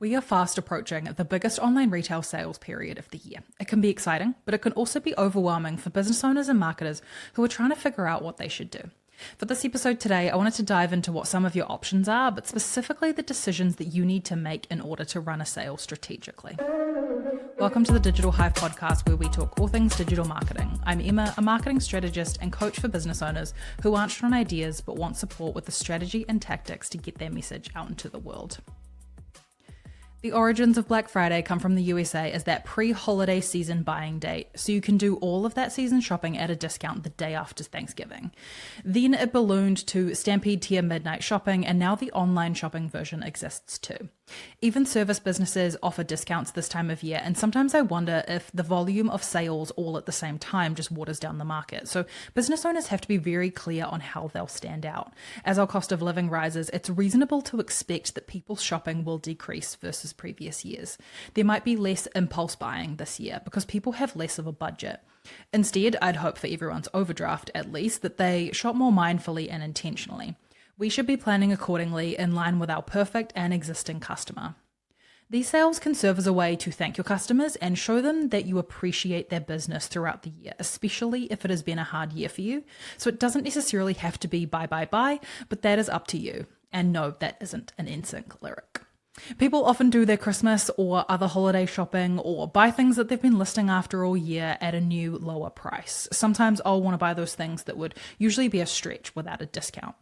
We are fast approaching the biggest online retail sales period of the year. It can be exciting, but it can also be overwhelming for business owners and marketers who are trying to figure out what they should do. For this episode today, I wanted to dive into what some of your options are, but specifically the decisions that you need to make in order to run a sale strategically. Welcome to the Digital Hive podcast, where we talk all things digital marketing. I'm Emma, a marketing strategist and coach for business owners who aren't short on ideas but want support with the strategy and tactics to get their message out into the world. The origins of Black Friday come from the USA as that pre-holiday season buying date, so you can do all of that season shopping at a discount the day after Thanksgiving. Then it ballooned to Stampede tier midnight shopping, and now the online shopping version exists too. Even service businesses offer discounts this time of year, and sometimes I wonder if the volume of sales all at the same time just waters down the market. So business owners have to be very clear on how they'll stand out. As our cost of living rises, it's reasonable to expect that people's shopping will decrease versus previous years. There might be less impulse buying this year because people have less of a budget. Instead, I'd hope for everyone's overdraft, at least, that they shop more mindfully and intentionally. We should be planning accordingly in line with our perfect and existing customer. These sales can serve as a way to thank your customers and show them that you appreciate their business throughout the year, especially if it has been a hard year for you. So it doesn't necessarily have to be buy, but that is up to you. And no, that isn't an NSYNC lyric. People often do their Christmas or other holiday shopping or buy things that they've been listing after all year at a new lower price. Sometimes I'll want to buy those things that would usually be a stretch without a discount.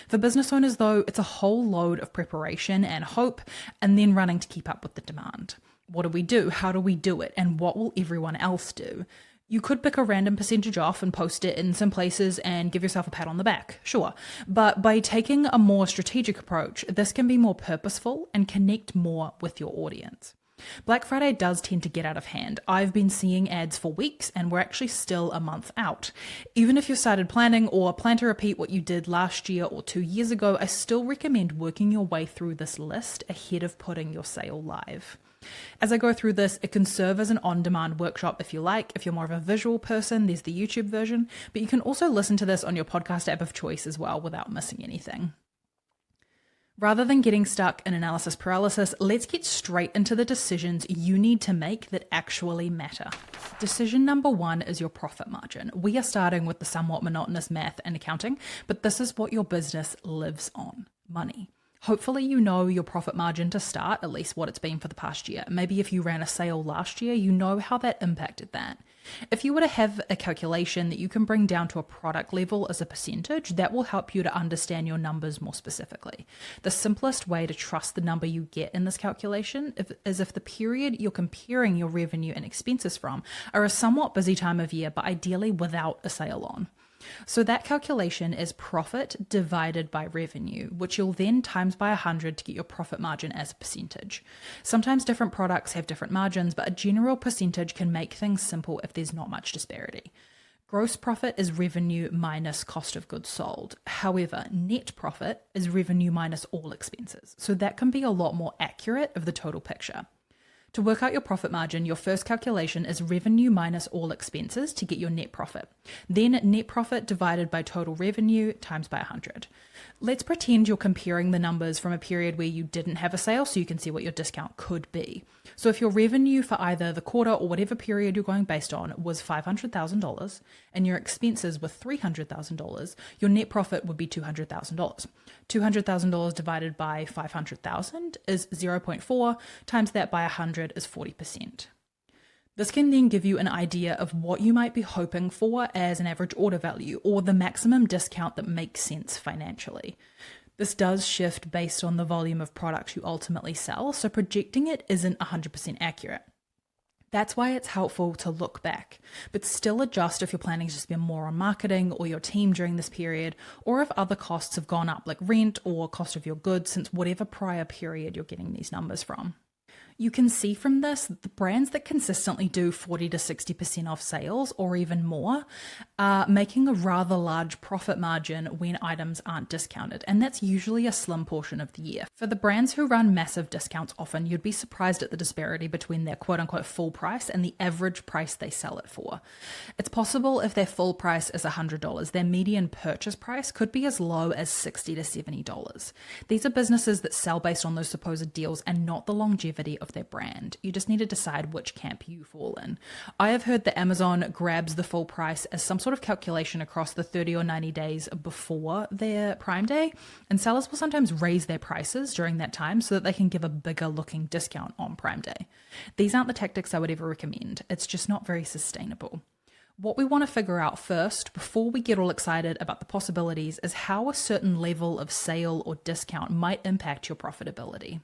For business owners, though, it's a whole load of preparation and hope, and then running to keep up with the demand. What do we do? How do we do it? And what will everyone else do? You could pick a random percentage off and post it in some places and give yourself a pat on the back, sure. But by taking a more strategic approach, this can be more purposeful and connect more with your audience. Black Friday does tend to get out of hand. I've been seeing ads for weeks and we're actually still a month out. Even if you started planning or plan to repeat what you did last year or 2 years ago, I still recommend working your way through this list ahead of putting your sale live. As I go through this, it can serve as an on-demand workshop if you like. If you're more of a visual person, there's the YouTube version, but you can also listen to this on your podcast app of choice as well without missing anything. Rather than getting stuck in analysis paralysis, let's get straight into the decisions you need to make that actually matter. Decision number 1 is your profit margin. We are starting with the somewhat monotonous math and accounting, but this is what your business lives on: money. Hopefully you know your profit margin to start, at least what it's been for the past year. Maybe if you ran a sale last year, you know how that impacted that. If you were to have a calculation that you can bring down to a product level as a percentage, that will help you to understand your numbers more specifically. The simplest way to trust the number you get in this calculation is if the period you're comparing your revenue and expenses from are a somewhat busy time of year, but ideally without a sale on. So that calculation is profit divided by revenue, which you'll then times by 100 to get your profit margin as a percentage. Sometimes different products have different margins, but a general percentage can make things simple if there's not much disparity. Gross profit is revenue minus cost of goods sold. However, net profit is revenue minus all expenses. So that can be a lot more accurate of the total picture. To work out your profit margin, your first calculation is revenue minus all expenses to get your net profit. Then net profit divided by total revenue times by 100. Let's pretend you're comparing the numbers from a period where you didn't have a sale so you can see what your discount could be. So if your revenue for either the quarter or whatever period you're going based on was $500,000 and your expenses were $300,000, your net profit would be $200,000. $200,000 divided by 500,000 is 0.4, times that by 100 is 40%. This can then give you an idea of what you might be hoping for as an average order value or the maximum discount that makes sense financially. This does shift based on the volume of products you ultimately sell, so projecting it isn't 100% accurate. That's why it's helpful to look back, but still adjust if you're planning to spend more on marketing or your team during this period, or if other costs have gone up like rent or cost of your goods since whatever prior period you're getting these numbers from. You can see from this that the brands that consistently do 40 to 60% off sales or even more are making a rather large profit margin when items aren't discounted, and that's usually a slim portion of the year. For the brands who run massive discounts often, you'd be surprised at the disparity between their quote-unquote full price and the average price they sell it for. It's possible if their full price is $100, their median purchase price could be as low as $60 to $70. These are businesses that sell based on those supposed deals and not the longevity of their brand. You just need to decide which camp you fall in. I have heard that Amazon grabs the full price as some sort of calculation across the 30 or 90 days before their Prime Day, and sellers will sometimes raise their prices during that time so that they can give a bigger looking discount on Prime Day. These aren't the tactics I would ever recommend. It's just not very sustainable. What we want to figure out first, before we get all excited about the possibilities, is how a certain level of sale or discount might impact your profitability.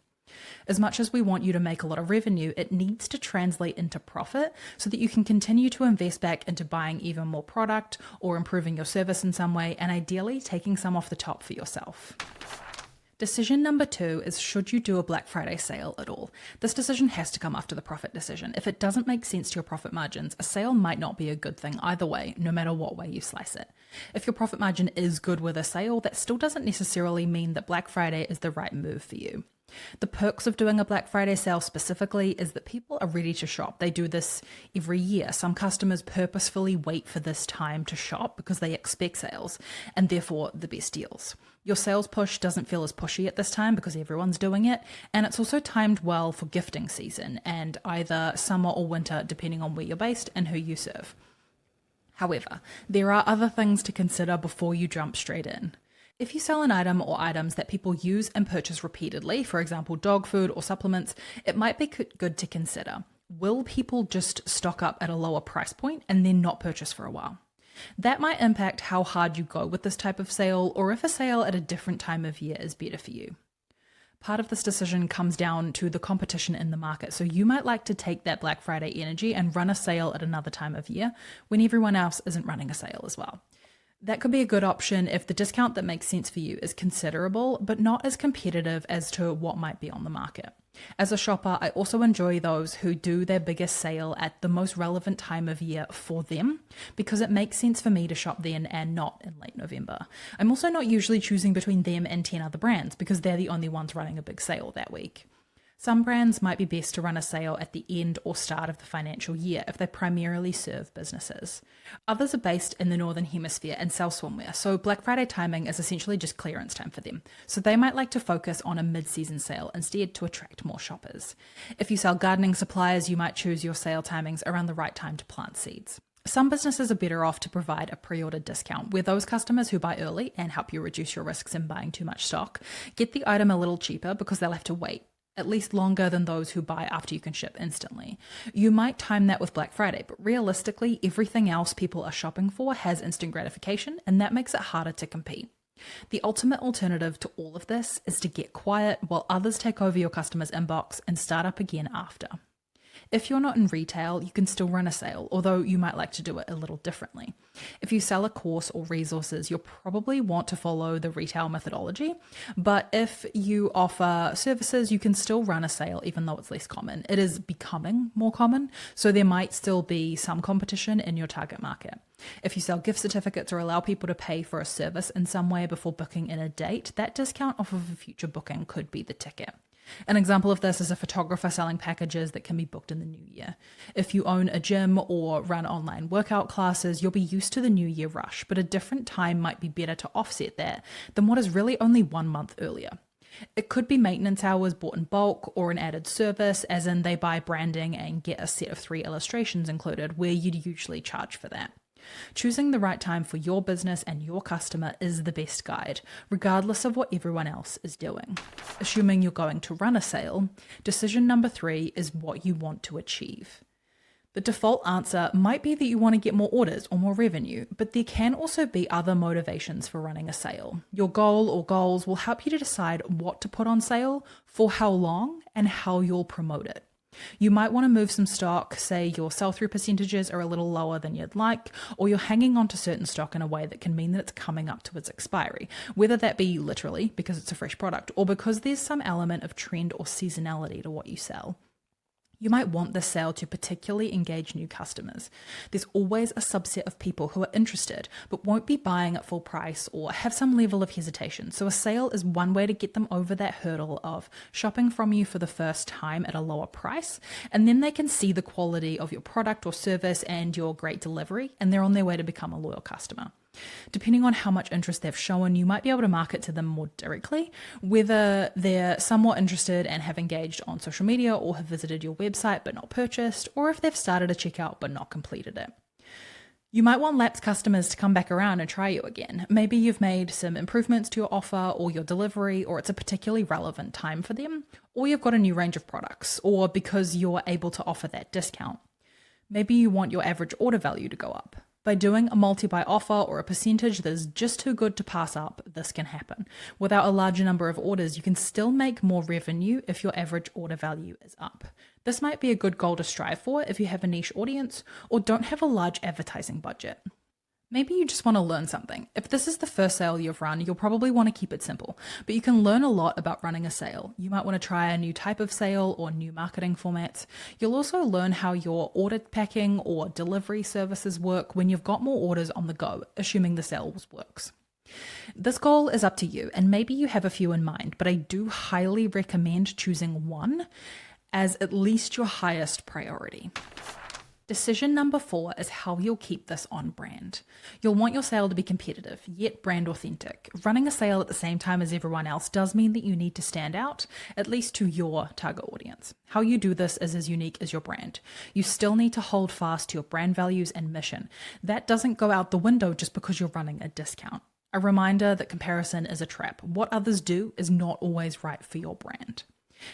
As much as we want you to make a lot of revenue, it needs to translate into profit so that you can continue to invest back into buying even more product or improving your service in some way, and ideally taking some off the top for yourself. Decision number 2 is, should you do a Black Friday sale at all? This decision has to come after the profit decision. If it doesn't make sense to your profit margins, a sale might not be a good thing either way, no matter what way you slice it. If your profit margin is good with a sale, that still doesn't necessarily mean that Black Friday is the right move for you. The perks of doing a Black Friday sale specifically is that people are ready to shop. They do this every year. Some customers purposefully wait for this time to shop because they expect sales and therefore the best deals. Your sales push doesn't feel as pushy at this time because everyone's doing it, and it's also timed well for gifting season and either summer or winter depending on where you're based and who you serve. However, there are other things to consider before you jump straight in. If you sell an item or items that people use and purchase repeatedly, for example, dog food or supplements, it might be good to consider. Will people just stock up at a lower price point and then not purchase for a while? That might impact how hard you go with this type of sale, or if a sale at a different time of year is better for you. Part of this decision comes down to the competition in the market, so you might like to take that Black Friday energy and run a sale at another time of year when everyone else isn't running a sale as well. That could be a good option if the discount that makes sense for you is considerable, but not as competitive as to what might be on the market. As a shopper, I also enjoy those who do their biggest sale at the most relevant time of year for them, because it makes sense for me to shop then and not in late November. I'm also not usually choosing between them and 10 other brands because they're the only ones running a big sale that week. Some brands might be best to run a sale at the end or start of the financial year if they primarily serve businesses. Others are based in the Northern Hemisphere and sell swimwear, so Black Friday timing is essentially just clearance time for them. So they might like to focus on a mid-season sale instead to attract more shoppers. If you sell gardening supplies, you might choose your sale timings around the right time to plant seeds. Some businesses are better off to provide a pre-order discount, where those customers who buy early and help you reduce your risks in buying too much stock get the item a little cheaper because they'll have to wait at least longer than those who buy after you can ship instantly. You might time that with Black Friday, but realistically, everything else people are shopping for has instant gratification, and that makes it harder to compete. The ultimate alternative to all of this is to get quiet while others take over your customer's inbox and start up again after. If you're not in retail, you can still run a sale, although you might like to do it a little differently. If you sell a course or resources, you'll probably want to follow the retail methodology, but if you offer services, you can still run a sale even though it's less common. It is becoming more common, so there might still be some competition in your target market. If you sell gift certificates or allow people to pay for a service in some way before booking in a date, that discount off of a future booking could be the ticket. An example of this is a photographer selling packages that can be booked in the new year. If you own a gym or run online workout classes, you'll be used to the new year rush, but a different time might be better to offset that than what is really only 1 month earlier. It could be maintenance hours bought in bulk or an added service, as in they buy branding and get a set of 3 illustrations included, where you'd usually charge for that. Choosing the right time for your business and your customer is the best guide, regardless of what everyone else is doing. Assuming you're going to run a sale, decision number 3 is what you want to achieve. The default answer might be that you want to get more orders or more revenue, but there can also be other motivations for running a sale. Your goal or goals will help you to decide what to put on sale, for how long, and how you'll promote it. You might want to move some stock, say your sell-through percentages are a little lower than you'd like, or you're hanging on to certain stock in a way that can mean that it's coming up to its expiry, whether that be literally because it's a fresh product or because there's some element of trend or seasonality to what you sell. You might want this sale to particularly engage new customers. There's always a subset of people who are interested but won't be buying at full price or have some level of hesitation. So a sale is one way to get them over that hurdle of shopping from you for the first time at a lower price, and then they can see the quality of your product or service and your great delivery, and they're on their way to become a loyal customer. Depending on how much interest they've shown, you might be able to market to them more directly, whether they're somewhat interested and have engaged on social media or have visited your website but not purchased, or if they've started a checkout but not completed it. You might want lapsed customers to come back around and try you again. Maybe you've made some improvements to your offer or your delivery, or it's a particularly relevant time for them, or you've got a new range of products, or because you're able to offer that discount. Maybe you want your average order value to go up. By doing a multi-buy offer or a percentage that is just too good to pass up, this can happen. Without a larger number of orders, you can still make more revenue if your average order value is up. This might be a good goal to strive for if you have a niche audience or don't have a large advertising budget. Maybe you just want to learn something. If this is the first sale you've run, you'll probably want to keep it simple, but you can learn a lot about running a sale. You might want to try a new type of sale or new marketing formats. You'll also learn how your order packing or delivery services work when you've got more orders on the go, assuming the sales works. This goal is up to you, and maybe you have a few in mind, but I do highly recommend choosing one as at least your highest priority. Decision number 4 is how you'll keep this on brand. You'll want your sale to be competitive, yet brand authentic. Running a sale at the same time as everyone else does mean that you need to stand out, at least to your target audience. How you do this is as unique as your brand. You still need to hold fast to your brand values and mission. That doesn't go out the window just because you're running a discount. A reminder that comparison is a trap. What others do is not always right for your brand.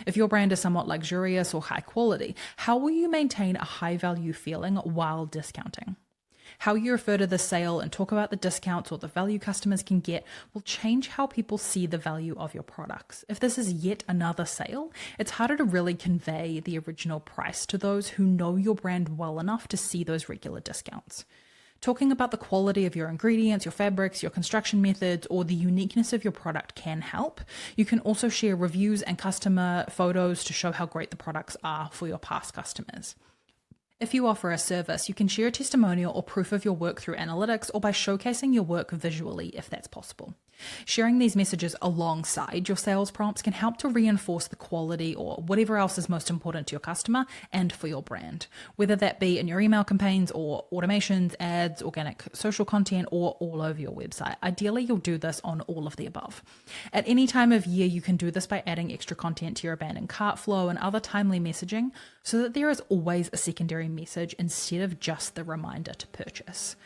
If your brand is somewhat luxurious or high quality, how will you maintain a high value feeling while discounting? How you refer to the sale and talk about the discounts or the value customers can get will change how people see the value of your products. If this is yet another sale, it's harder to really convey the original price to those who know your brand well enough to see those regular discounts. Talking about the quality of your ingredients, your fabrics, your construction methods, or the uniqueness of your product can help. You can also share reviews and customer photos to show how great the products are for your past customers. If you offer a service, you can share a testimonial or proof of your work through analytics or by showcasing your work visually if that's possible. Sharing these messages alongside your sales prompts can help to reinforce the quality or whatever else is most important to your customer and for your brand, whether that be in your email campaigns or automations, ads, organic social content, or all over your website. Ideally, you'll do this on all of the above. At any time of year, you can do this by adding extra content to your abandoned cart flow and other timely messaging so that there is always a secondary message instead of just the reminder to purchase.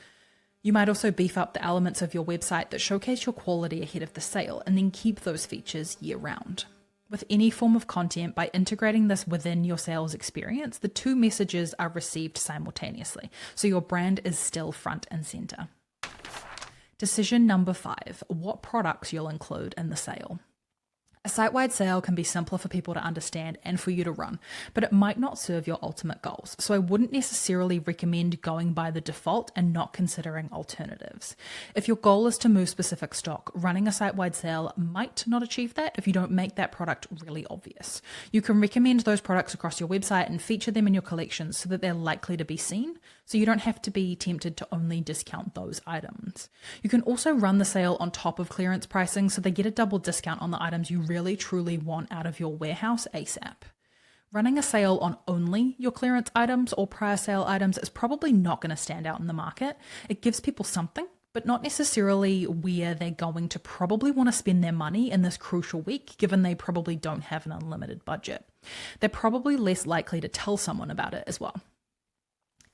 You might also beef up the elements of your website that showcase your quality ahead of the sale and then keep those features year round. With any form of content, by integrating this within your sales experience, the two messages are received simultaneously, so your brand is still front and center. Decision number 5, what products you'll include in the sale. A site-wide sale can be simpler for people to understand and for you to run, but it might not serve your ultimate goals. So I wouldn't necessarily recommend going by the default and not considering alternatives. If your goal is to move specific stock, running a site-wide sale might not achieve that if you don't make that product really obvious. You can recommend those products across your website and feature them in your collections so that they're likely to be seen, so you don't have to be tempted to only discount those items. You can also run the sale on top of clearance pricing so they get a double discount on the items you really truly want out of your warehouse ASAP. Running a sale on only your clearance items or prior sale items is probably not going to stand out in the market. It gives people something, but not necessarily where they're going to probably want to spend their money in this crucial week, given they probably don't have an unlimited budget. They're probably less likely to tell someone about it as well.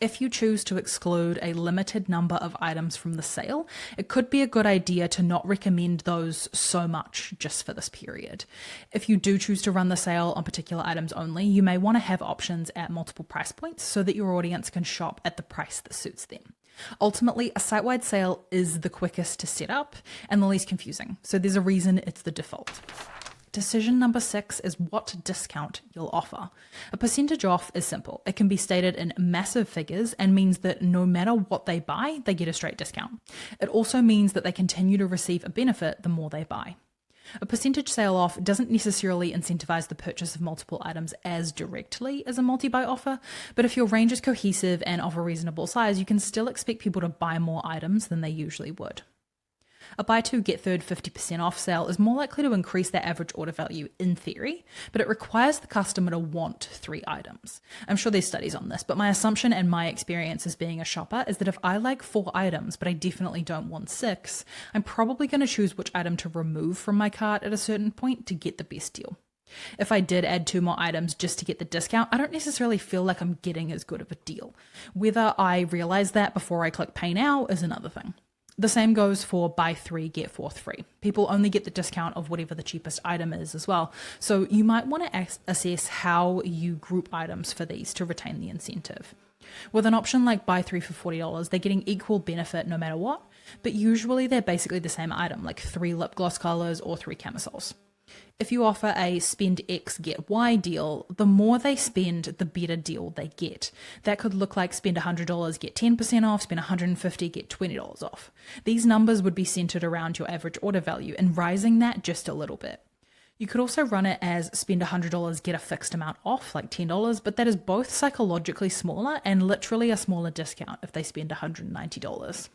If you choose to exclude a limited number of items from the sale, it could be a good idea to not recommend those so much just for this period. If you do choose to run the sale on particular items only, you may want to have options at multiple price points so that your audience can shop at the price that suits them. Ultimately, a site-wide sale is the quickest to set up and the least confusing, so there's a reason it's the default. Decision number 6 is what discount you'll offer. A percentage off is simple. It can be stated in massive figures and means that no matter what they buy, they get a straight discount. It also means that they continue to receive a benefit the more they buy. A percentage sale off doesn't necessarily incentivize the purchase of multiple items as directly as a multi-buy offer, but if your range is cohesive and of a reasonable size, you can still expect people to buy more items than they usually would. A buy two, get third 50% off sale is more likely to increase their average order value in theory, but it requires the customer to want 3 items. I'm sure there's studies on this, but my assumption and my experience as being a shopper is that if I like 4 items, but I definitely don't want 6, I'm probably going to choose which item to remove from my cart at a certain point to get the best deal. If I did add 2 more items just to get the discount, I don't necessarily feel like I'm getting as good of a deal. Whether I realize that before I click pay now is another thing. The same goes for buy 3, get 4th free. People only get the discount of whatever the cheapest item is as well. So you might want to assess how you group items for these to retain the incentive. With an option like buy 3 for $40, they're getting equal benefit no matter what, but usually they're basically the same item, like 3 lip gloss colors or 3 camisoles. If you offer a spend X, get Y deal, the more they spend, the better deal they get. That could look like spend $100, get 10% off, spend $150, get $20 off. These numbers would be centered around your average order value and rising that just a little bit. You could also run it as spend $100, get a fixed amount off, like $10, but that is both psychologically smaller and literally a smaller discount if they spend $190.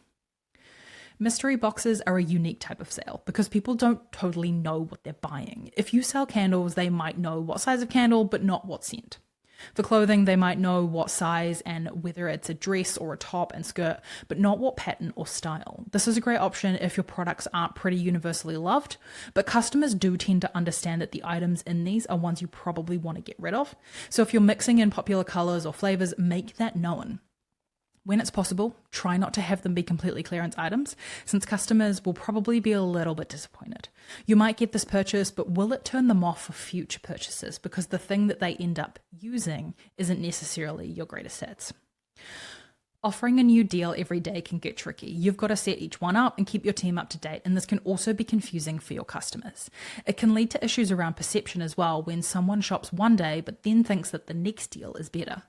Mystery boxes are a unique type of sale because people don't totally know what they're buying. If you sell candles, they might know what size of candle, but not what scent. For clothing, they might know what size and whether it's a dress or a top and skirt, but not what pattern or style. This is a great option if your products aren't pretty universally loved, but customers do tend to understand that the items in these are ones you probably want to get rid of. So if you're mixing in popular colors or flavors, make that known. When it's possible, try not to have them be completely clearance items, since customers will probably be a little bit disappointed. You might get this purchase, but will it turn them off for future purchases because the thing that they end up using isn't necessarily your greatest hits? Offering a new deal every day can get tricky. You've got to set each one up and keep your team up to date, and this can also be confusing for your customers. It can lead to issues around perception as well when someone shops one day but then thinks that the next deal is better.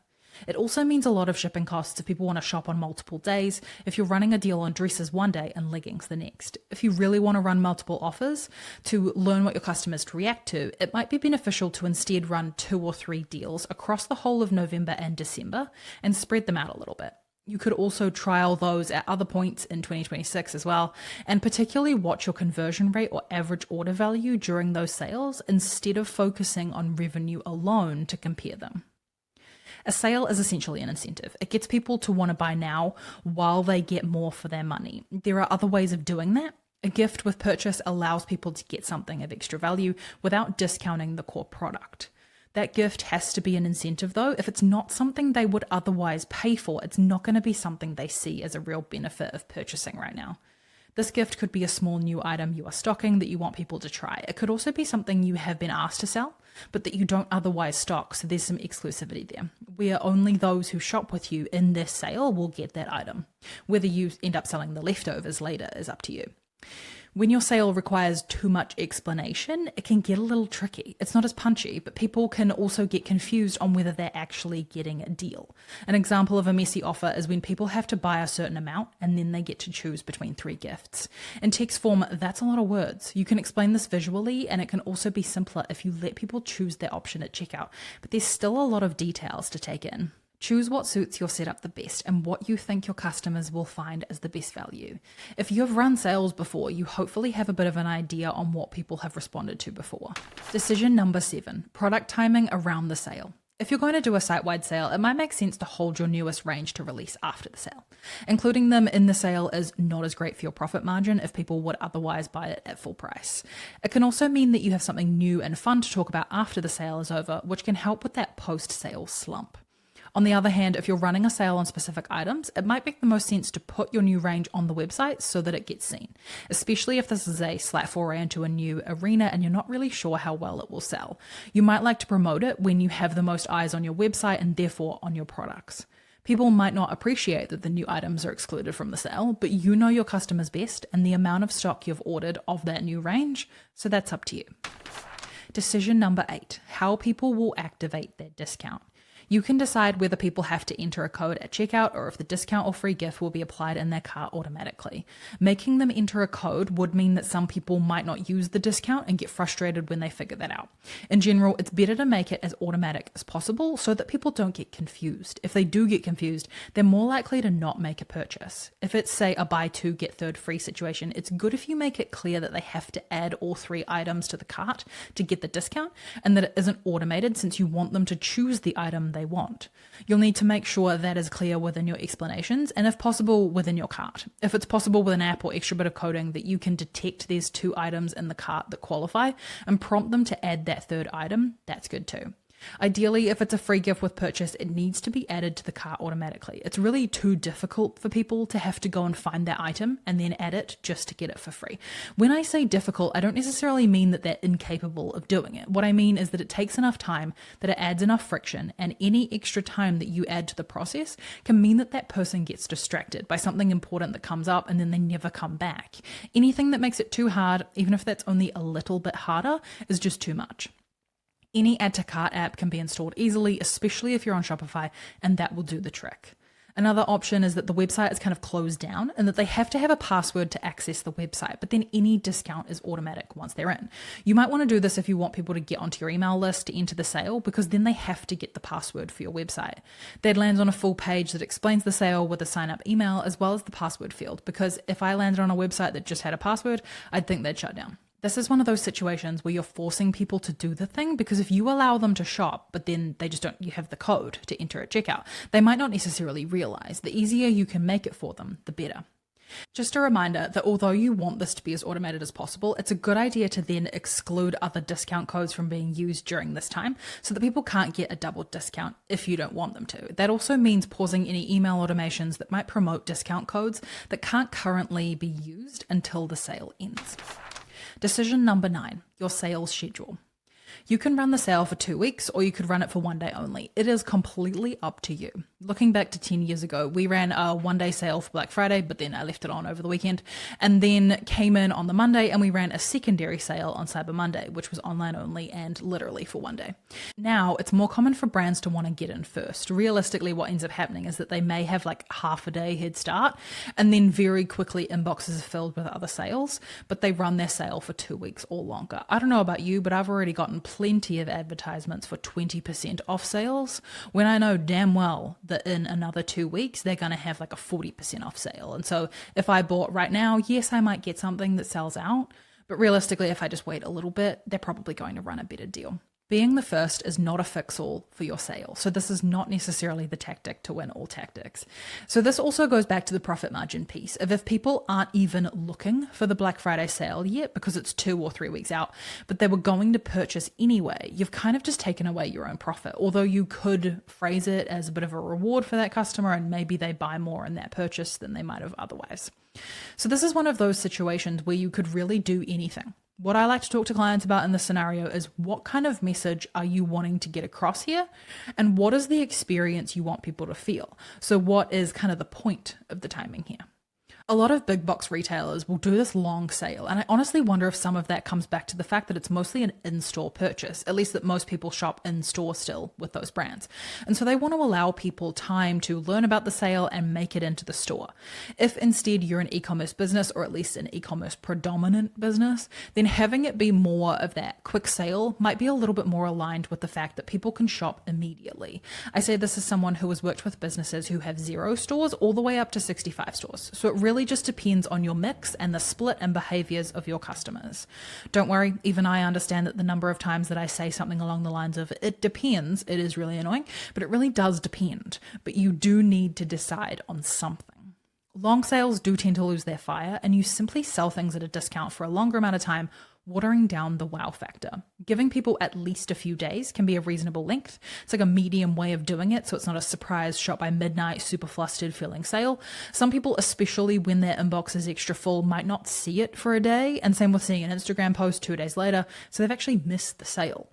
It also means a lot of shipping costs if people want to shop on multiple days, if you're running a deal on dresses one day and leggings the next. If you really want to run multiple offers to learn what your customers react to, it might be beneficial to instead run 2 or 3 deals across the whole of November and December and spread them out a little bit. You could also trial those at other points in 2026 as well, and particularly watch your conversion rate or average order value during those sales instead of focusing on revenue alone to compare them. A sale is essentially an incentive. It gets people to want to buy now while they get more for their money. There are other ways of doing that. A gift with purchase allows people to get something of extra value without discounting the core product. That gift has to be an incentive though. If it's not something they would otherwise pay for, it's not going to be something they see as a real benefit of purchasing right now. This gift could be a small new item you are stocking that you want people to try. It could also be something you have been asked to sell, but that you don't otherwise stock, so there's some exclusivity there, where only those who shop with you in this sale will get that item. Whether you end up selling the leftovers later is up to you. When your sale requires too much explanation, it can get a little tricky. It's not as punchy, but people can also get confused on whether they're actually getting a deal. An example of a messy offer is when people have to buy a certain amount and then they get to choose between 3 gifts. In text form, that's a lot of words. You can explain this visually, and it can also be simpler if you let people choose their option at checkout, but there's still a lot of details to take in. Choose what suits your setup the best and what you think your customers will find as the best value. If you have run sales before, you hopefully have a bit of an idea on what people have responded to before. Decision number 7, product timing around the sale. If you're going to do a site-wide sale, it might make sense to hold your newest range to release after the sale. Including them in the sale is not as great for your profit margin if people would otherwise buy it at full price. It can also mean that you have something new and fun to talk about after the sale is over, which can help with that post-sale slump. On the other hand, if you're running a sale on specific items, it might make the most sense to put your new range on the website so that it gets seen, especially if this is a slight foray into a new arena and you're not really sure how well it will sell. You might like to promote it when you have the most eyes on your website and therefore on your products. People might not appreciate that the new items are excluded from the sale, but you know your customers best and the amount of stock you've ordered of that new range, so that's up to you. Decision number 8, how people will activate their discount. You can decide whether people have to enter a code at checkout or if the discount or free gift will be applied in their cart automatically. Making them enter a code would mean that some people might not use the discount and get frustrated when they figure that out. In general, it's better to make it as automatic as possible so that people don't get confused. If they do get confused, they're more likely to not make a purchase. If it's, say, a buy two, get third free situation, it's good if you make it clear that they have to add all 3 items to the cart to get the discount and that it isn't automated since you want them to choose the item they want. You'll need to make sure that is clear within your explanations and, if possible, within your cart. If it's possible with an app or extra bit of coding that you can detect there's 2 items in the cart that qualify and prompt them to add that 3rd item, that's good too. Ideally, if it's a free gift with purchase, it needs to be added to the cart automatically. It's really too difficult for people to have to go and find that item and then add it just to get it for free. When I say difficult, I don't necessarily mean that they're incapable of doing it. What I mean is that it takes enough time, that it adds enough friction, and any extra time that you add to the process can mean that that person gets distracted by something important that comes up and then they never come back. Anything that makes it too hard, even if that's only a little bit harder, is just too much. Any add to cart app can be installed easily, especially if you're on Shopify, and that will do the trick. Another option is that the website is kind of closed down and that they have to have a password to access the website, but then any discount is automatic once they're in. You might want to do this if you want people to get onto your email list to enter the sale, because then they have to get the password for your website. That lands on a full page that explains the sale with a sign up email as well as the password field, because if I landed on a website that just had a password, I'd think they'd shut down. This is one of those situations where you're forcing people to do the thing, because if you allow them to shop, but then they just don't, you have the code to enter at checkout, they might not necessarily realize. The easier you can make it for them, the better. Just a reminder that although you want this to be as automated as possible, it's a good idea to then exclude other discount codes from being used during this time so that people can't get a double discount if you don't want them to. That also means pausing any email automations that might promote discount codes that can't currently be used until the sale ends. Decision number 9, your sales schedule. You can run the sale for 2 weeks or you could run it for 1 day only. It is completely up to you. Looking back to 10 years ago, we ran a 1-day sale for Black Friday, but then I left it on over the weekend, and then came in on the Monday and we ran a secondary sale on Cyber Monday, which was online only and literally for 1 day. Now it's more common for brands to want to get in first. Realistically, what ends up happening is that they may have like half a day head start and then very quickly inboxes are filled with other sales, but they run their sale for 2 weeks or longer. I don't know about you, but I've already gotten plenty of advertisements for 20% off sales when I know damn well that in another 2 weeks they're going to have like a 40% off sale. And so if I bought right now, yes, I might get something that sells out, but realistically, if I just wait a little bit, they're probably going to run a better deal. Being the first is not a fix-all for your sale. So this is not necessarily the tactic to win all tactics. So this also goes back to the profit margin piece of if people aren't even looking for the Black Friday sale yet because it's 2 or 3 weeks out, but they were going to purchase anyway, you've kind of just taken away your own profit. Although you could phrase it as a bit of a reward for that customer and maybe they buy more in that purchase than they might have otherwise. So this is one of those situations where you could really do anything. What I like to talk to clients about in this scenario is what kind of message are you wanting to get across here? And what is the experience you want people to feel? So what is kind of the point of the timing here? A lot of big box retailers will do this long sale, and I honestly wonder if some of that comes back to the fact that it's mostly an in-store purchase, at least that most people shop in-store still with those brands. And so they want to allow people time to learn about the sale and make it into the store. If instead you're an e-commerce business, or at least an e-commerce predominant business, then having it be more of that quick sale might be a little bit more aligned with the fact that people can shop immediately. I say this as someone who has worked with businesses who have 0 stores all the way up to 65 stores. So it really just depends on your mix and the split and behaviors of your customers. Don't worry, even I understand that the number of times that I say something along the lines of it depends, it is really annoying, but it really does depend. But you do need to decide on something. Long sales do tend to lose their fire, and you simply sell things at a discount for a longer amount of time, watering down the wow factor. Giving people at least a few days can be a reasonable length. It's like a medium way of doing it, so it's not a surprise shop by midnight, super flustered feeling sale. Some people, especially when their inbox is extra full, might not see it for a day, and same with seeing an Instagram post 2 days later, so they've actually missed the sale.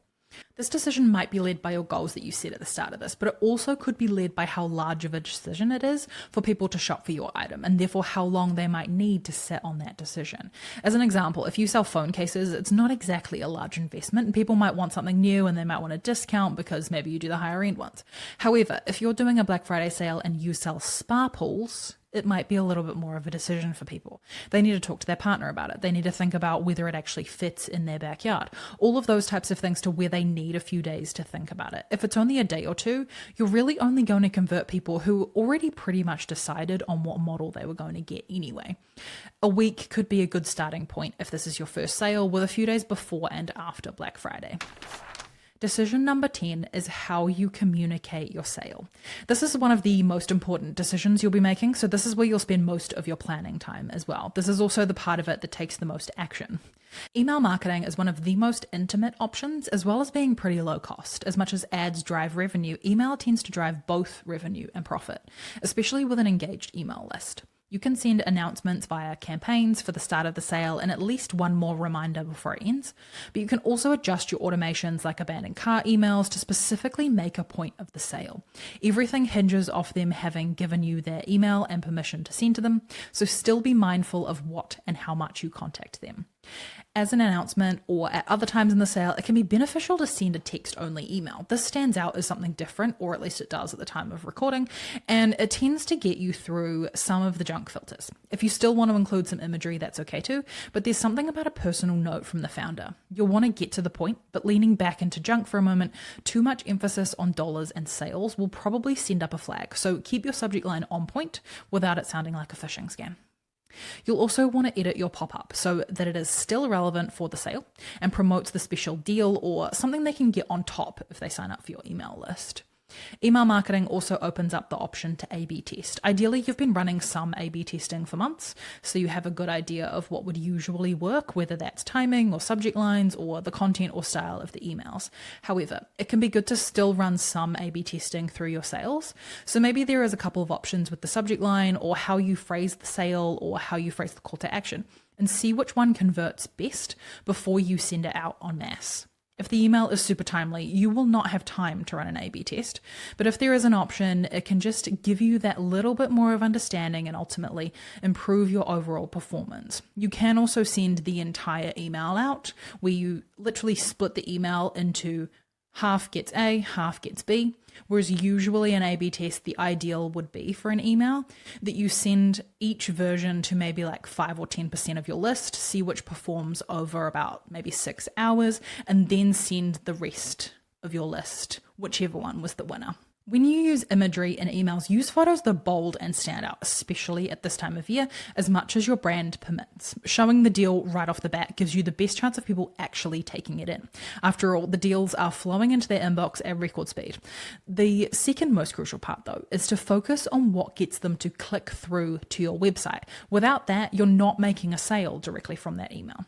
This decision might be led by your goals that you set at the start of this, but it also could be led by how large of a decision it is for people to shop for your item, and therefore how long they might need to sit on that decision. As an example, if you sell phone cases, it's not exactly a large investment, and people might want something new and they might want a discount because maybe you do the higher end ones. However, if you're doing a Black Friday sale and you sell spa pools, it might be a little bit more of a decision for people. They need to talk to their partner about it. They need to think about whether it actually fits in their backyard. All of those types of things to where they need a few days to think about it. If it's only a day or two, you're really only going to convert people who already pretty much decided on what model they were going to get anyway. A week could be a good starting point if this is your first sale, with a few days before and after Black Friday. Decision number 10 is how you communicate your sale. This is one of the most important decisions you'll be making, so this is where you'll spend most of your planning time as well. This is also the part of it that takes the most action. Email marketing is one of the most intimate options, as well as being pretty low cost. As much as ads drive revenue, email tends to drive both revenue and profit, especially with an engaged email list. You can send announcements via campaigns for the start of the sale and at least one more reminder before it ends, but you can also adjust your automations like abandoned cart emails to specifically make a point of the sale. Everything hinges off them having given you their email and permission to send to them, so still be mindful of what and how much you contact them. As an announcement or at other times in the sale, it can be beneficial to send a text-only email. This stands out as something different, or at least it does at the time of recording, and it tends to get you through some of the junk filters. If you still want to include some imagery, that's okay too, but there's something about a personal note from the founder. You'll want to get to the point, but leaning back into junk for a moment, too much emphasis on dollars and sales will probably send up a flag, so keep your subject line on point without it sounding like a phishing scam. You'll also want to edit your pop-up so that it is still relevant for the sale and promotes the special deal or something they can get on top if they sign up for your email list. Email marketing also opens up the option to A/B test. Ideally, you've been running some A/B testing for months, so you have a good idea of what would usually work, whether that's timing or subject lines or the content or style of the emails. However, it can be good to still run some A/B testing through your sales. So maybe there is a couple of options with the subject line or how you phrase the sale or how you phrase the call to action, and see which one converts best before you send it out en masse. If the email is super timely, you will not have time to run an A/B test. But if there is an option, it can just give you that little bit more of understanding and ultimately improve your overall performance. You can also send the entire email out, where you literally split the email into half gets A, half gets B, whereas usually an A/B test, the ideal would be for an email that you send each version to maybe like 5 or 10% of your list, see which performs over about maybe 6 hours, and then send the rest of your list, whichever one was the winner. When you use imagery in emails, use photos that are bold and stand out, especially at this time of year, as much as your brand permits. Showing the deal right off the bat gives you the best chance of people actually taking it in. After all, the deals are flowing into their inbox at record speed. The second most crucial part, though, is to focus on what gets them to click through to your website. Without that, you're not making a sale directly from that email.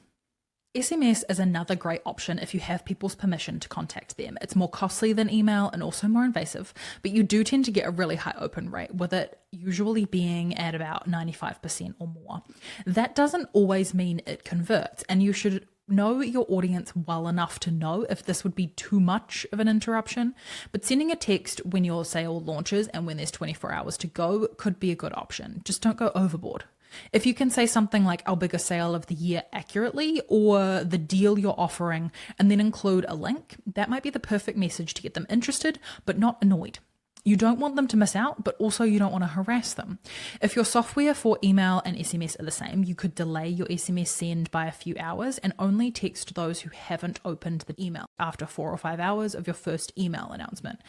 SMS is another great option if you have people's permission to contact them. It's more costly than email and also more invasive, but you do tend to get a really high open rate, with it usually being at about 95% or more. That doesn't always mean it converts, and you should know your audience well enough to know if this would be too much of an interruption, but sending a text when your sale launches and when there's 24 hours to go could be a good option. Just don't go overboard. If you can say something like our biggest sale of the year accurately, or the deal you're offering, and then include a link, that might be the perfect message to get them interested, but not annoyed. You don't want them to miss out, but also you don't want to harass them. If your software for email and SMS are the same, you could delay your SMS send by a few hours and only text those who haven't opened the email after 4 or 5 hours of your first email announcement.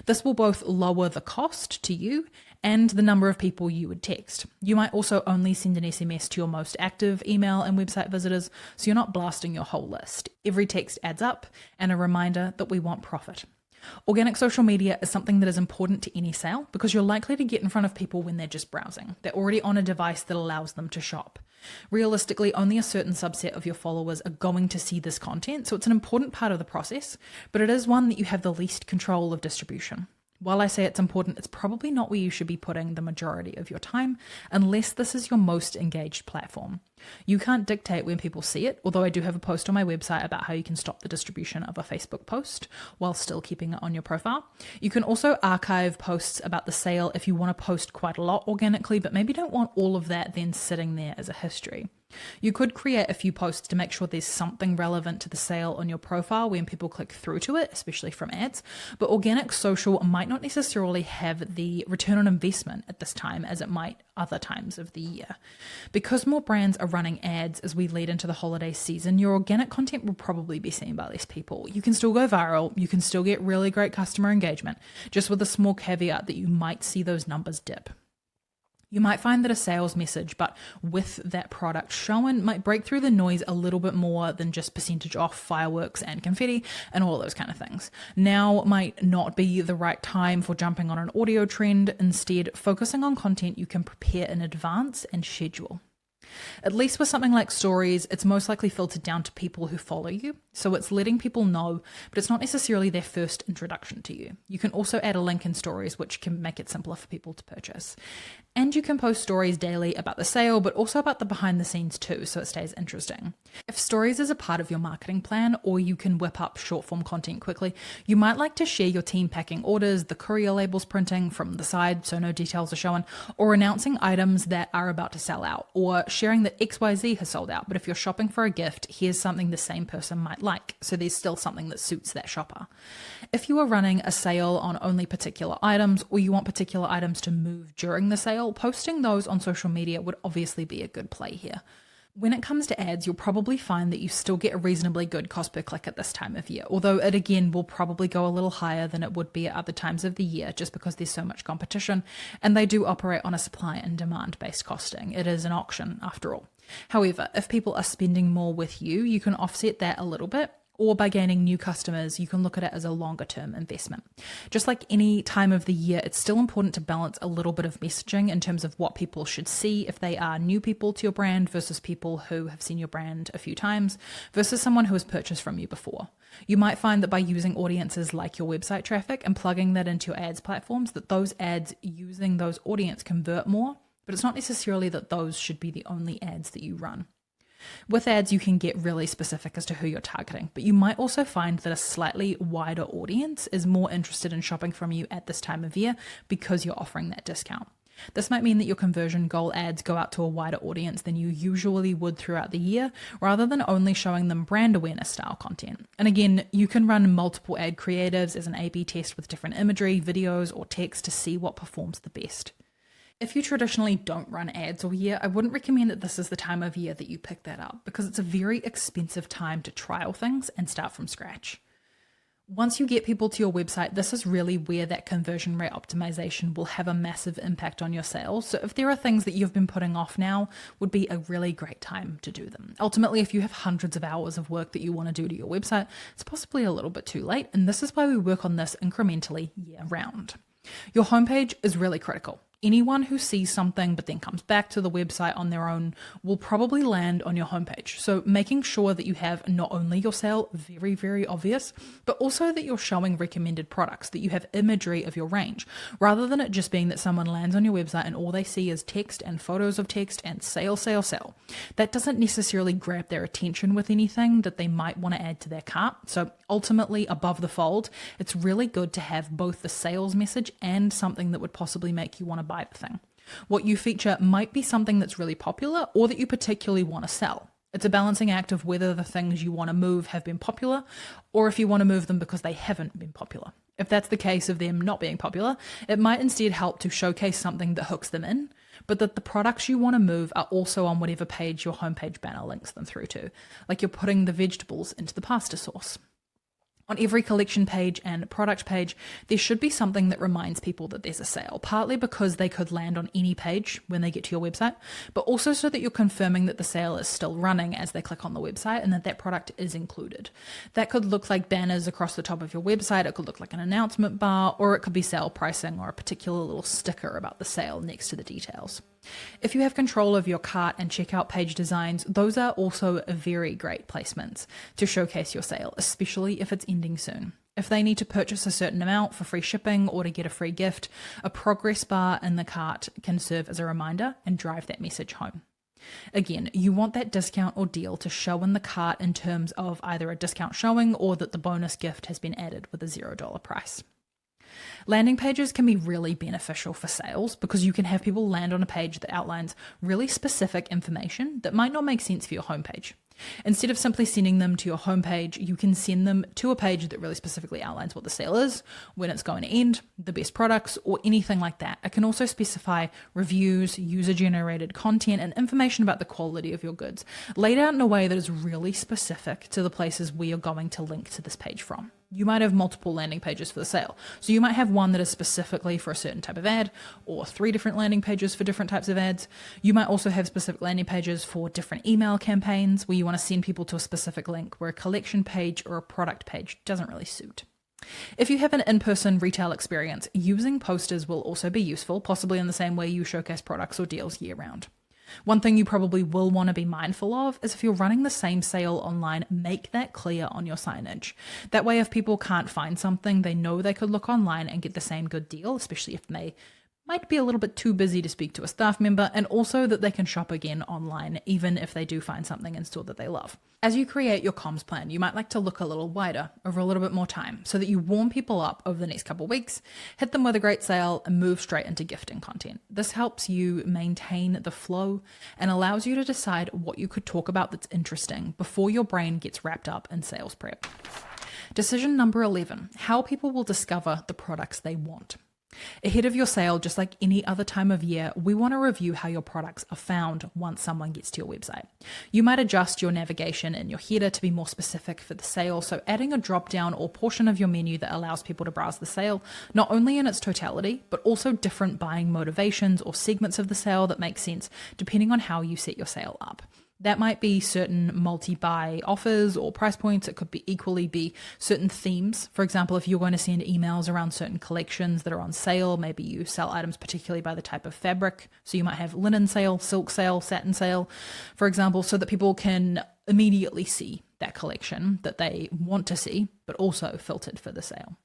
This will both lower the cost to you and the number of people you would text. You might also only send an SMS to your most active email and website visitors, so you're not blasting your whole list. Every text adds up, and a reminder that we want profit. Organic social media is something that is important to any sale because you're likely to get in front of people when they're just browsing. They're already on a device that allows them to shop. Realistically, only a certain subset of your followers are going to see this content, so it's an important part of the process, but it is one that you have the least control of distribution. While I say it's important, it's probably not where you should be putting the majority of your time unless this is your most engaged platform. You can't dictate when people see it, although I do have a post on my website about how you can stop the distribution of a Facebook post while still keeping it on your profile. You can also archive posts about the sale if you want to post quite a lot organically, but maybe don't want all of that then sitting there as a history. You could create a few posts to make sure there's something relevant to the sale on your profile when people click through to it, especially from ads, but organic social might not necessarily have the return on investment at this time as it might other times of the year. Because more brands are running ads as we lead into the holiday season, your organic content will probably be seen by less people. You can still go viral, you can still get really great customer engagement, just with a small caveat that you might see those numbers dip. You might find that a sales message, but with that product shown, might break through the noise a little bit more than just percentage off fireworks and confetti and all those kind of things. Now might not be the right time for jumping on an audio trend. Instead, focusing on content you can prepare in advance and schedule. At least with something like stories, it's most likely filtered down to people who follow you. So it's letting people know, but it's not necessarily their first introduction to you. You can also add a link in stories, which can make it simpler for people to purchase. And you can post stories daily about the sale, but also about the behind the scenes too, so it stays interesting. If stories is a part of your marketing plan, or you can whip up short form content quickly, you might like to share your team packing orders, the courier labels printing from the side so no details are shown, or announcing items that are about to sell out, or sharing that XYZ has sold out, but if you're shopping for a gift, here's something the same person might like, so there's still something that suits that shopper. If you are running a sale on only particular items, or you want particular items to move during the sale, posting those on social media would obviously be a good play here. When it comes to ads, you'll probably find that you still get a reasonably good cost per click at this time of year, although it again will probably go a little higher than it would be at other times of the year just because there's so much competition, and they do operate on a supply and demand based costing. It is an auction after all. However, if people are spending more with you, you can offset that a little bit, or by gaining new customers, you can look at it as a longer term investment. Just like any time of the year, it's still important to balance a little bit of messaging in terms of what people should see if they are new people to your brand versus people who have seen your brand a few times versus someone who has purchased from you before. You might find that by using audiences like your website traffic and plugging that into your ads platforms, that those ads using those audience convert more, but it's not necessarily that those should be the only ads that you run. With ads, you can get really specific as to who you're targeting, but you might also find that a slightly wider audience is more interested in shopping from you at this time of year because you're offering that discount. This might mean that your conversion goal ads go out to a wider audience than you usually would throughout the year, rather than only showing them brand awareness style content. And again, you can run multiple ad creatives as an A/B test with different imagery, videos, or text to see what performs the best. If you traditionally don't run ads all year, I wouldn't recommend that this is the time of year that you pick that up because it's a very expensive time to trial things and start from scratch. Once you get people to your website, this is really where that conversion rate optimization will have a massive impact on your sales. So if there are things that you've been putting off now, would be a really great time to do them. Ultimately, if you have hundreds of hours of work that you want to do to your website, it's possibly a little bit too late. And this is why we work on this incrementally year round. Your homepage is really critical. Anyone who sees something but then comes back to the website on their own will probably land on your homepage. So making sure that you have not only your sale very, very obvious, but also that you're showing recommended products, that you have imagery of your range, rather than it just being that someone lands on your website and all they see is text and photos of text and sale, sale, sale. That doesn't necessarily grab their attention with anything that they might want to add to their cart. So ultimately, above the fold, it's really good to have both the sales message and something that would possibly make you want to buy the thing. What you feature might be something that's really popular or that you particularly want to sell. It's a balancing act of whether the things you want to move have been popular or if you want to move them because they haven't been popular. If that's the case of them not being popular, it might instead help to showcase something that hooks them in, but that the products you want to move are also on whatever page your homepage banner links them through to, like you're putting the vegetables into the pasta sauce. On every collection page and product page, there should be something that reminds people that there's a sale, partly because they could land on any page when they get to your website, but also so that you're confirming that the sale is still running as they click on the website and that that product is included. That could look like banners across the top of your website, it could look like an announcement bar, or it could be sale pricing or a particular little sticker about the sale next to the details. If you have control of your cart and checkout page designs, those are also very great placements to showcase your sale, especially if it's ending soon. If they need to purchase a certain amount for free shipping or to get a free gift, a progress bar in the cart can serve as a reminder and drive that message home. Again, you want that discount or deal to show in the cart in terms of either a discount showing or that the bonus gift has been added with a $0 price. Landing pages can be really beneficial for sales because you can have people land on a page that outlines really specific information that might not make sense for your homepage. Instead of simply sending them to your homepage, you can send them to a page that really specifically outlines what the sale is, when it's going to end, the best products, or anything like that. It can also specify reviews, user-generated content, and information about the quality of your goods, laid out in a way that is really specific to the places where you're going to link to this page from. You might have multiple landing pages for the sale. So you might have one that is specifically for a certain type of ad, or 3 different landing pages for different types of ads. You might also have specific landing pages for different email campaigns where you want to send people to a specific link where a collection page or a product page doesn't really suit. If you have an in-person retail experience, using posters will also be useful, possibly in the same way you showcase products or deals year-round. One thing you probably will want to be mindful of is if you're running the same sale online, make that clear on your signage. That way, if people can't find something, they know they could look online and get the same good deal, especially if they might be a little bit too busy to speak to a staff member, and also that they can shop again online, even if they do find something in store that they love. As you create your comms plan, you might like to look a little wider over a little bit more time so that you warm people up over the next couple of weeks, hit them with a great sale, and move straight into gifting content. This helps you maintain the flow and allows you to decide what you could talk about that's interesting before your brain gets wrapped up in sales prep. Decision number 11, how people will discover the products they want. Ahead of your sale, just like any other time of year, we want to review how your products are found once someone gets to your website. You might adjust your navigation in your header to be more specific for the sale, so adding a drop-down or portion of your menu that allows people to browse the sale, not only in its totality, but also different buying motivations or segments of the sale that make sense depending on how you set your sale up. That might be certain multi-buy offers or price points. It could be equally be certain themes. For example, if you're going to send emails around certain collections that are on sale, maybe you sell items particularly by the type of fabric. So you might have linen sale, silk sale, satin sale, for example, so that people can immediately see that collection that they want to see, but also filtered for the sale.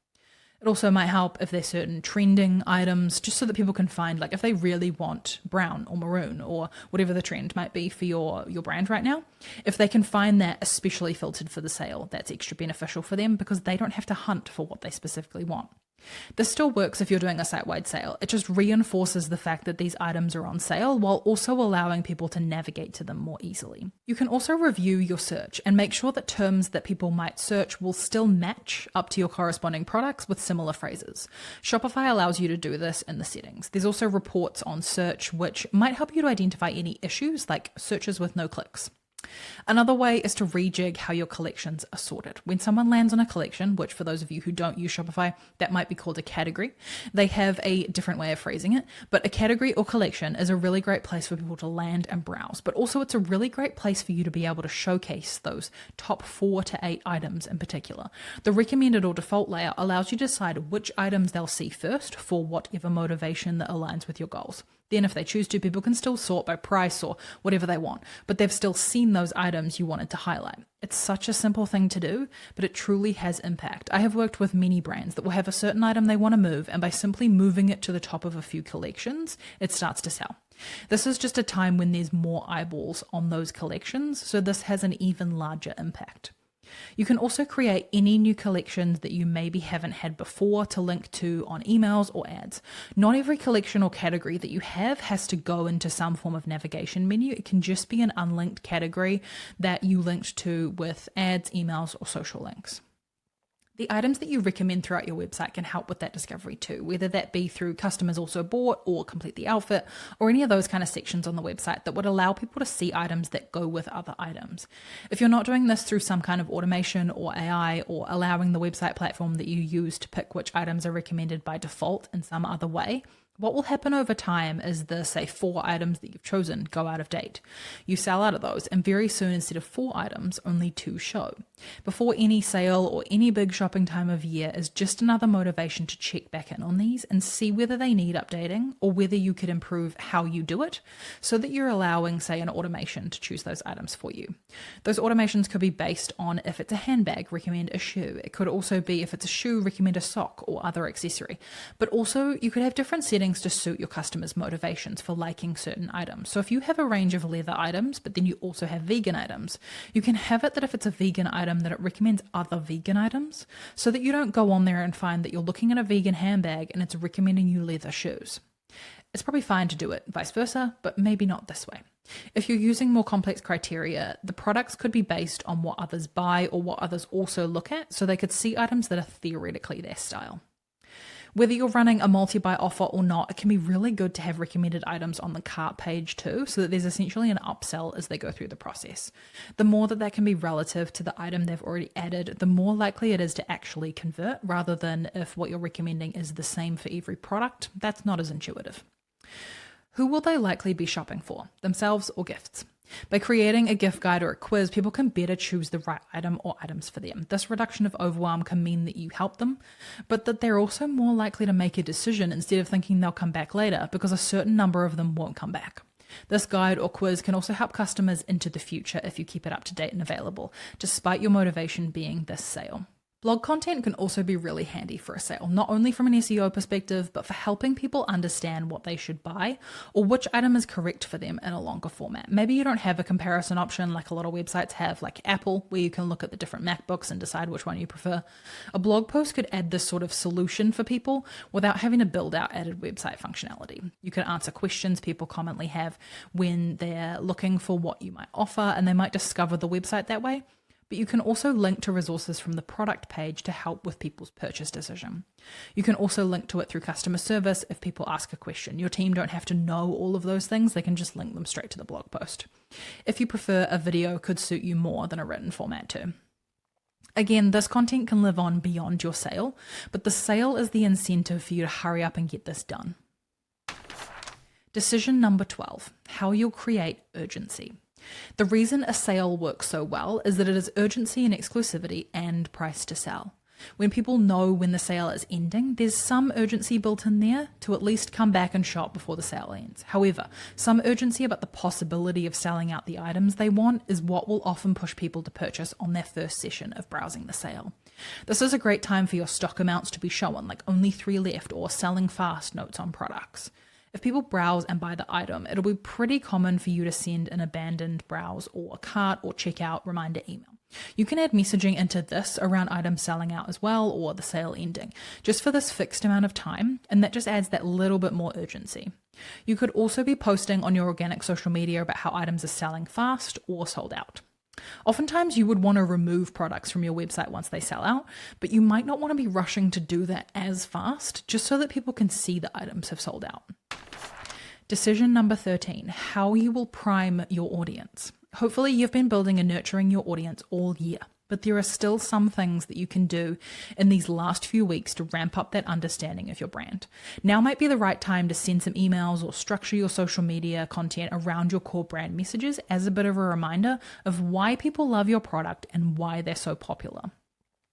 It also might help if there's certain trending items, just so that people can find, like if they really want brown or maroon or whatever the trend might be for your brand right now, if they can find that especially filtered for the sale, that's extra beneficial for them because they don't have to hunt for what they specifically want. This still works if you're doing a site-wide sale. It just reinforces the fact that these items are on sale while also allowing people to navigate to them more easily. You can also review your search and make sure that terms that people might search will still match up to your corresponding products with similar phrases. Shopify allows you to do this in the settings. There's also reports on search which might help you to identify any issues like searches with no clicks. Another way is to rejig how your collections are sorted. When someone lands on a collection, which for those of you who don't use Shopify, that might be called a category, they have a different way of phrasing it, but a category or collection is a really great place for people to land and browse, but also it's a really great place for you to be able to showcase those top 4 to 8 items in particular. The recommended or default layout allows you to decide which items they'll see first for whatever motivation that aligns with your goals. Then if they choose to, people can still sort by price or whatever they want, but they've still seen those items you wanted to highlight. It's such a simple thing to do, but it truly has impact. I have worked with many brands that will have a certain item they want to move, and by simply moving it to the top of a few collections, it starts to sell. This is just a time when there's more eyeballs on those collections, so this has an even larger impact. You can also create any new collections that you maybe haven't had before to link to on emails or ads. Not every collection or category that you have has to go into some form of navigation menu. It can just be an unlinked category that you linked to with ads, emails, or social links. The items that you recommend throughout your website can help with that discovery too, whether that be through customers also bought or complete the outfit or any of those kind of sections on the website that would allow people to see items that go with other items. If you're not doing this through some kind of automation or AI or allowing the website platform that you use to pick which items are recommended by default in some other way, What will happen over time is the, say, 4 items that you've chosen go out of date. You sell out of those, and very soon, instead of 4 items, only 2 show. Before any sale or any big shopping time of year is just another motivation to check back in on these and see whether they need updating or whether you could improve how you do it so that you're allowing, say, an automation to choose those items for you. Those automations could be based on if it's a handbag, recommend a shoe. It could also be if it's a shoe, recommend a sock or other accessory. But also you could have different settings to suit your customers' motivations for liking certain items. So if you have a range of leather items, but then you also have vegan items, you can have it that if it's a vegan item, that it recommends other vegan items so that you don't go on there and find that you're looking at a vegan handbag and it's recommending you leather shoes. It's probably fine to do it vice versa, but maybe not this way. If you're using more complex criteria, the products could be based on what others buy or what others also look at, so they could see items that are theoretically their style. Whether you're running a multi-buy offer or not, it can be really good to have recommended items on the cart page too, so that there's essentially an upsell as they go through the process. The more that can be relative to the item they've already added, the more likely it is to actually convert, rather than if what you're recommending is the same for every product. That's not as intuitive. Who will they likely be shopping for, themselves or gifts? By creating a gift guide or a quiz, people can better choose the right item or items for them. This reduction of overwhelm can mean that you help them, but that they're also more likely to make a decision instead of thinking they'll come back later, because a certain number of them won't come back. This guide or quiz can also help customers into the future if you keep it up to date and available, despite your motivation being this sale. Blog content can also be really handy for a sale, not only from an SEO perspective, but for helping people understand what they should buy or which item is correct for them in a longer format. Maybe you don't have a comparison option like a lot of websites have, like Apple, where you can look at the different MacBooks and decide which one you prefer. A blog post could add this sort of solution for people without having to build out added website functionality. You can answer questions people commonly have when they're looking for what you might offer, and they might discover the website that way. But you can also link to resources from the product page to help with people's purchase decision. You can also link to it through customer service if people ask a question. Your team don't have to know all of those things, they can just link them straight to the blog post. If you prefer, a video could suit you more than a written format too. Again, this content can live on beyond your sale, but the sale is the incentive for you to hurry up and get this done. Decision number 12, how you'll create urgency. The reason a sale works so well is that it is urgency and exclusivity and price to sell. When people know when the sale is ending, there's some urgency built in there to at least come back and shop before the sale ends. However, some urgency about the possibility of selling out the items they want is what will often push people to purchase on their first session of browsing the sale. This is a great time for your stock amounts to be shown, like only 3 left or selling fast notes on products. If people browse and buy the item, it'll be pretty common for you to send an abandoned browse or a cart or checkout reminder email. You can add messaging into this around items selling out as well, or the sale ending, just for this fixed amount of time, and that just adds that little bit more urgency. You could also be posting on your organic social media about how items are selling fast or sold out. Oftentimes you would want to remove products from your website once they sell out, but you might not want to be rushing to do that as fast, just so that people can see the items have sold out. Decision number 13, how you will prime your audience. Hopefully you've been building and nurturing your audience all year, but there are still some things that you can do in these last few weeks to ramp up that understanding of your brand. Now might be the right time to send some emails or structure your social media content around your core brand messages as a bit of a reminder of why people love your product and why they're so popular.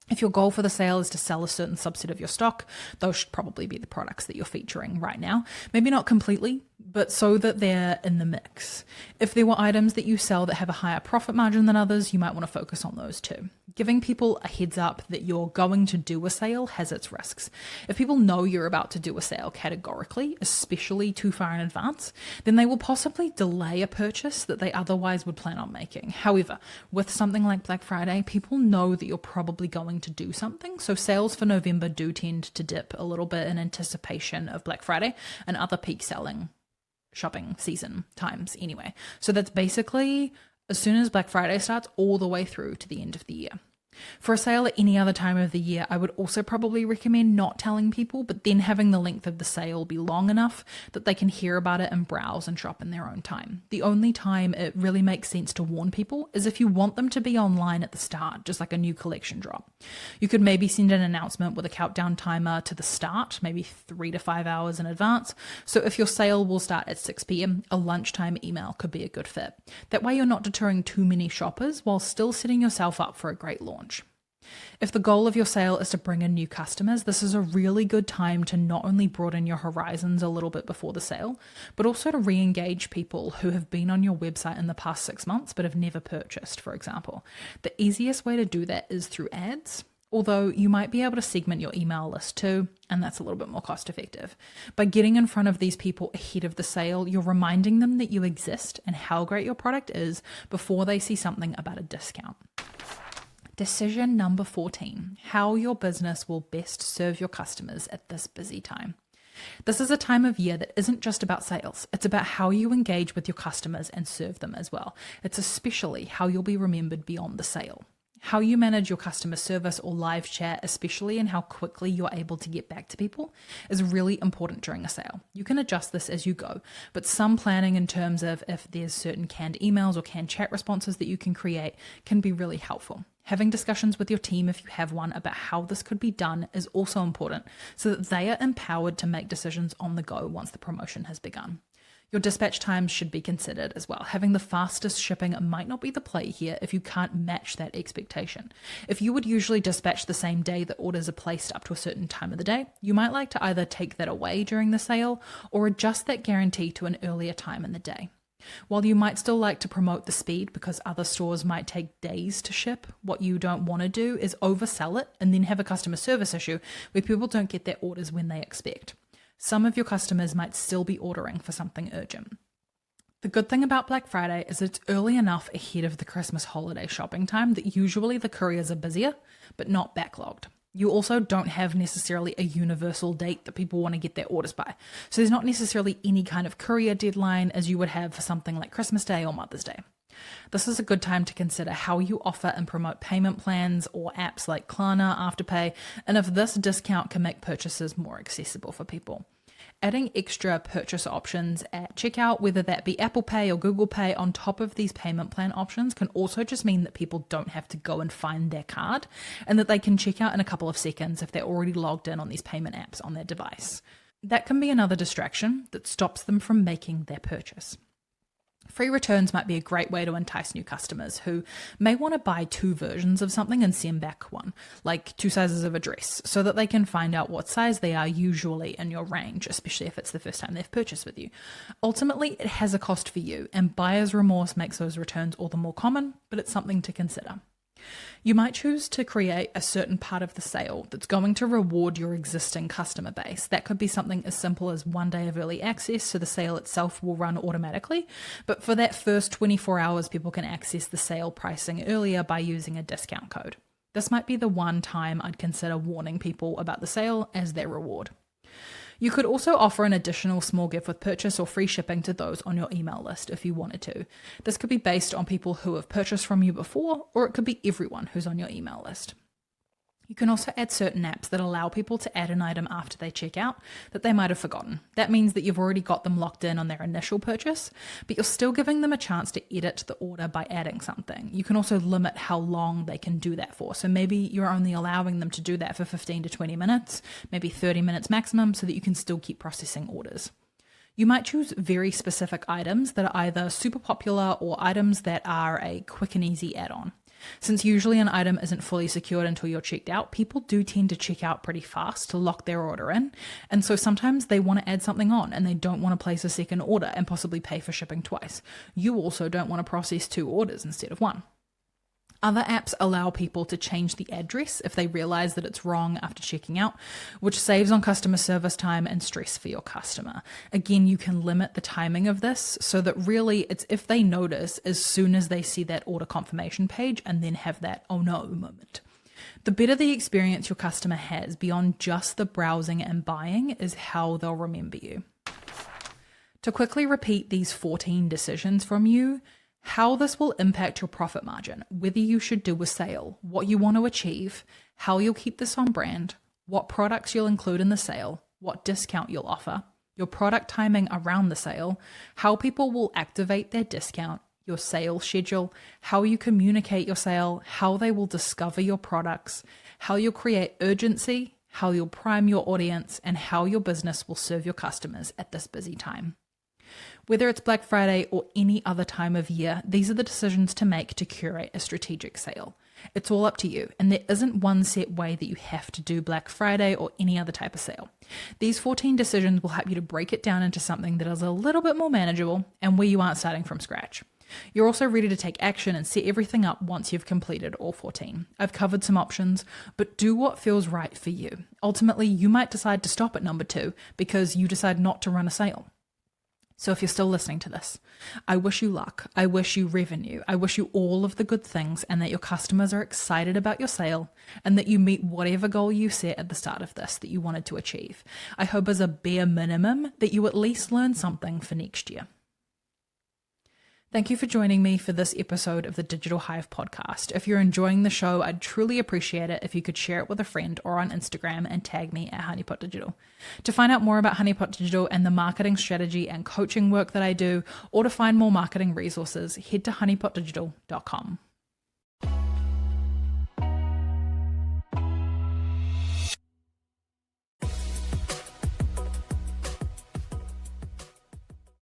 If your goal for the sale is to sell a certain subset of your stock, those should probably be the products that you're featuring right now. Maybe not completely, but so that they're in the mix. If there were items that you sell that have a higher profit margin than others, you might want to focus on those too. Giving people a heads up that you're going to do a sale has its risks. If people know you're about to do a sale categorically, especially too far in advance, then they will possibly delay a purchase that they otherwise would plan on making. However, with something like Black Friday, people know that you're probably going to do something, so sales for November do tend to dip a little bit in anticipation of Black Friday and other peak selling shopping season times anyway. So that's basically as soon as Black Friday starts all the way through to the end of the year. For a sale at any other time of the year, I would also probably recommend not telling people, but then having the length of the sale be long enough that they can hear about it and browse and shop in their own time. The only time it really makes sense to warn people is if you want them to be online at the start, just like a new collection drop. You could maybe send an announcement with a countdown timer to the start, maybe 3 to 5 hours in advance. So if your sale will start at 6 p.m, a lunchtime email could be a good fit. That way you're not deterring too many shoppers while still setting yourself up for a great launch. If the goal of your sale is to bring in new customers, this is a really good time to not only broaden your horizons a little bit before the sale, but also to re-engage people who have been on your website in the past 6 months but have never purchased, for example. The easiest way to do that is through ads, although you might be able to segment your email list too, and that's a little bit more cost effective. By getting in front of these people ahead of the sale, you're reminding them that you exist and how great your product is before they see something about a discount. Decision number 14, how your business will best serve your customers at this busy time. This is a time of year that isn't just about sales. It's about how you engage with your customers and serve them as well. It's especially how you'll be remembered beyond the sale. How you manage your customer service or live chat, especially in how quickly you're able to get back to people, is really important during a sale. You can adjust this as you go, but some planning in terms of if there's certain canned emails or canned chat responses that you can create can be really helpful. Having discussions with your team, if you have one, about how this could be done is also important so that they are empowered to make decisions on the go once the promotion has begun. Your dispatch times should be considered as well. Having the fastest shipping might not be the play here if you can't match that expectation. If you would usually dispatch the same day that orders are placed up to a certain time of the day, you might like to either take that away during the sale or adjust that guarantee to an earlier time in the day. While you might still like to promote the speed because other stores might take days to ship, what you don't want to do is oversell it and then have a customer service issue where people don't get their orders when they expect. Some of your customers might still be ordering for something urgent. The good thing about Black Friday is it's early enough ahead of the Christmas holiday shopping time that usually the couriers are busier, but not backlogged. You also don't have necessarily a universal date that people want to get their orders by. So there's not necessarily any kind of courier deadline as you would have for something like Christmas Day or Mother's Day. This is a good time to consider how you offer and promote payment plans or apps like Klarna, Afterpay, and if this discount can make purchases more accessible for people. Adding extra purchase options at checkout, whether that be Apple Pay or Google Pay, on top of these payment plan options can also just mean that people don't have to go and find their card and that they can check out in a couple of seconds if they're already logged in on these payment apps on their device. That can be another distraction that stops them from making their purchase. Free returns might be a great way to entice new customers who may want to buy 2 versions of something and send back one, like 2 sizes of a dress, so that they can find out what size they are usually in your range, especially if it's the first time they've purchased with you. Ultimately, it has a cost for you, and buyer's remorse makes those returns all the more common, but it's something to consider. You might choose to create a certain part of the sale that's going to reward your existing customer base. That could be something as simple as 1 day of early access, so the sale itself will run automatically. But for that first 24 hours, people can access the sale pricing earlier by using a discount code. This might be the one time I'd consider warning people about the sale as their reward. You could also offer an additional small gift with purchase or free shipping to those on your email list if you wanted to. This could be based on people who have purchased from you before, or it could be everyone who's on your email list. You can also add certain apps that allow people to add an item after they check out that they might have forgotten. That means that you've already got them locked in on their initial purchase, but you're still giving them a chance to edit the order by adding something. You can also limit how long they can do that for. So maybe you're only allowing them to do that for 15 to 20 minutes, maybe 30 minutes maximum, so that you can still keep processing orders. You might choose very specific items that are either super popular or items that are a quick and easy add-on. Since usually an item isn't fully secured until you're checked out, people do tend to check out pretty fast to lock their order in. And so sometimes they want to add something on and they don't want to place a second order and possibly pay for shipping twice. You also don't want to process 2 orders instead of 1. Other apps allow people to change the address if they realize that it's wrong after checking out, which saves on customer service time and stress for your customer. Again, you can limit the timing of this so that really it's if they notice as soon as they see that order confirmation page and then have that oh no moment. The better the experience your customer has beyond just the browsing and buying is how they'll remember you. To quickly repeat these 14 decisions from you, how this will impact your profit margin, whether you should do a sale, what you want to achieve, how you'll keep this on brand, what products you'll include in the sale, what discount you'll offer, your product timing around the sale, how people will activate their discount, your sale schedule, how you communicate your sale, how they will discover your products, how you'll create urgency, how you'll prime your audience, and how your business will serve your customers at this busy time. Whether it's Black Friday or any other time of year, these are the decisions to make to curate a strategic sale. It's all up to you, and there isn't one set way that you have to do Black Friday or any other type of sale. These 14 decisions will help you to break it down into something that is a little bit more manageable and where you aren't starting from scratch. You're also ready to take action and set everything up once you've completed all 14. I've covered some options, but do what feels right for you. Ultimately, you might decide to stop at number 2 because you decide not to run a sale. So if you're still listening to this, I wish you luck. I wish you revenue. I wish you all of the good things, and that your customers are excited about your sale and that you meet whatever goal you set at the start of this that you wanted to achieve. I hope as a bare minimum that you at least learn something for next year. Thank you for joining me for this episode of the Digital Hive podcast. If you're enjoying the show, I'd truly appreciate it if you could share it with a friend or on Instagram and tag me at Honeypot Digital. To find out more about Honeypot Digital and the marketing strategy and coaching work that I do, or to find more marketing resources, head to honeypotdigital.com.